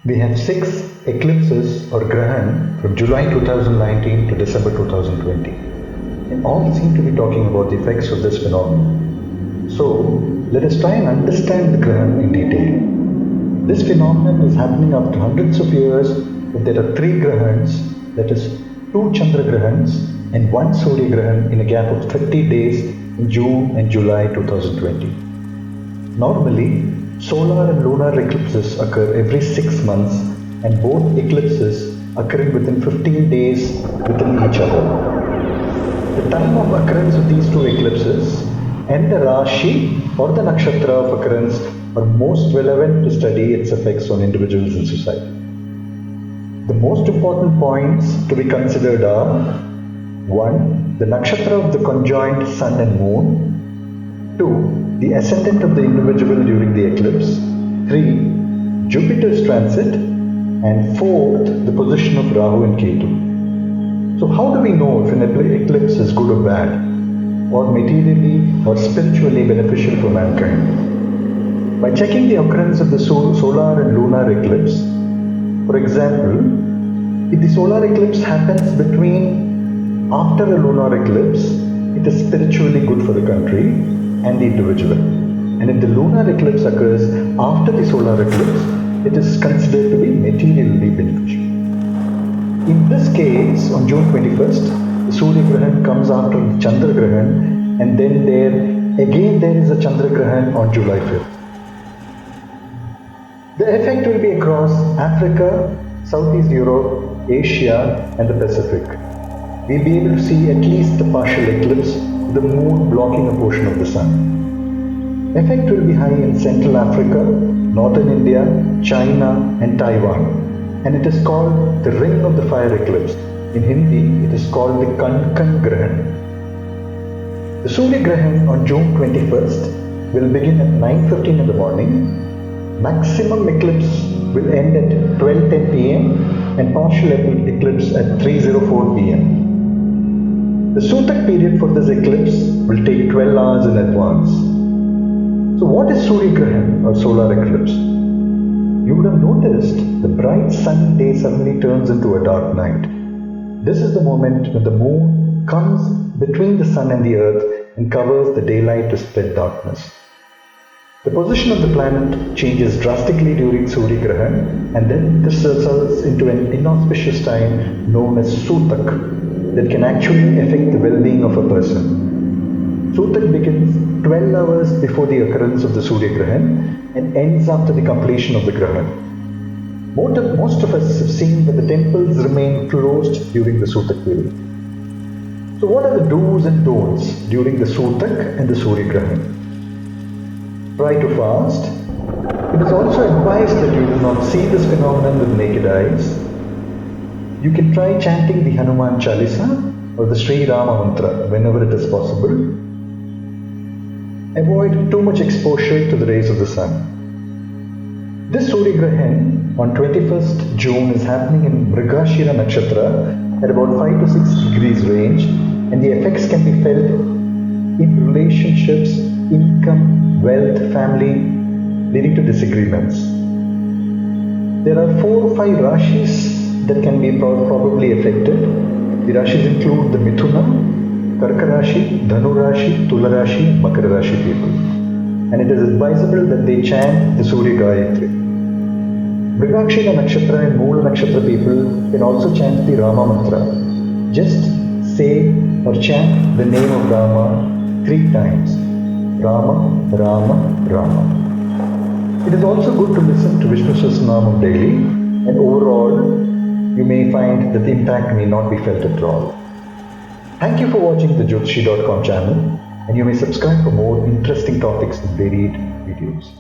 We have 6 eclipses or Grahan from July 2019 to December 2020. And all seem to be talking about the effects of this phenomenon. So, let us try and understand the Grahan in detail. This phenomenon is happening after hundreds of years, but there are 3 Grahans, that is 2 Chandra Grahans and 1 Surya Grahan in a gap of 30 days in June and July 2020. Normally, solar and lunar eclipses occur every 6 months and both eclipses occurring within 15 days within each other. The time of occurrence of these 2 eclipses and the rāśi or the Nakṣatra of occurrence are most relevant to study its effects on individuals and society. The most important points to be considered are 1. The Nakṣatra of the conjoined sun and moon. 2. The ascendant of the individual during the eclipse. 3. Jupiter's transit. And 4th, the position of Rahu and Ketu. So how do we know if an eclipse is good or bad, or materially or spiritually beneficial for mankind? By checking the occurrence of the solar and lunar eclipse. For example, if the solar eclipse happens after a lunar eclipse, it is spiritually good for the country and the individual. And if the lunar eclipse occurs after the solar eclipse, it is considered to be materially beneficial. In this case, on June 21st, the Surya Grahan comes after the Chandra Grahan, and then there is a Chandra Grahan on July 5th. The effect will be across Africa, Southeast Europe, Asia and the Pacific. We'll be able to see at least the partial eclipse, the moon blocking a portion of the sun. Effect will be high in Central Africa, Northern India, China and Taiwan, and it is called the Ring of the Fire eclipse. In Hindi, it is called the conjoined Grahan. The Surya Grahan on June 21st will begin at 9:15 in the morning. Maximum eclipse will end at 12:10 p.m. and partial eclipse at 3:04 p.m. The Sutak period for this eclipse will take 12 hours in advance. So what is Surya Grahan or solar eclipse? You would have noticed the bright sunny day suddenly turns into a dark night. This is the moment when the moon comes between the sun and the earth and covers the daylight to spread darkness. The position of the planet changes drastically during Surya Grahan, and then this results into an inauspicious time known as Sutak that can actually affect the well-being of a person. Sutak begins 12 hours before the occurrence of the Surya Grahan and ends after the completion of the Grahan. Most of us have seen that the temples remain closed during the Sutak period. So what are the do's and don'ts during the Sutak and the Surya Grahan? Try to fast. It is also advised that you do not see this phenomenon with naked eyes. You can try chanting the Hanuman Chalisa or the Sri Rama mantra whenever it is possible. Avoid too much exposure to the rays of the sun. This Surya Grahan on 21st June is happening in Mrigashira Nakṣatra at about 5 to 6 degrees range, and the effects can be felt in relationships, income, wealth, family, leading to disagreements. There are 4 or 5 rāśis that can be probably affected. The rāśis include the Mithuna, Karka Rāśi, Dhanu Rāśi, Tula Rāśi and Makara Rāśi people. And it is advisable that they chant the Surya Gayatri. Mrigashira Nakṣatra and Moola Nakṣatra people can also chant the Rama mantra. Just say or chant the name of Rama 3 times. Rama, Rama, Rama. It is also good to listen to Vishnu Sahasranamam daily, and overall, you may find that the impact may not be felt at all. Thank you for watching the Jothishi.com channel, and you may subscribe for more interesting topics and varied videos.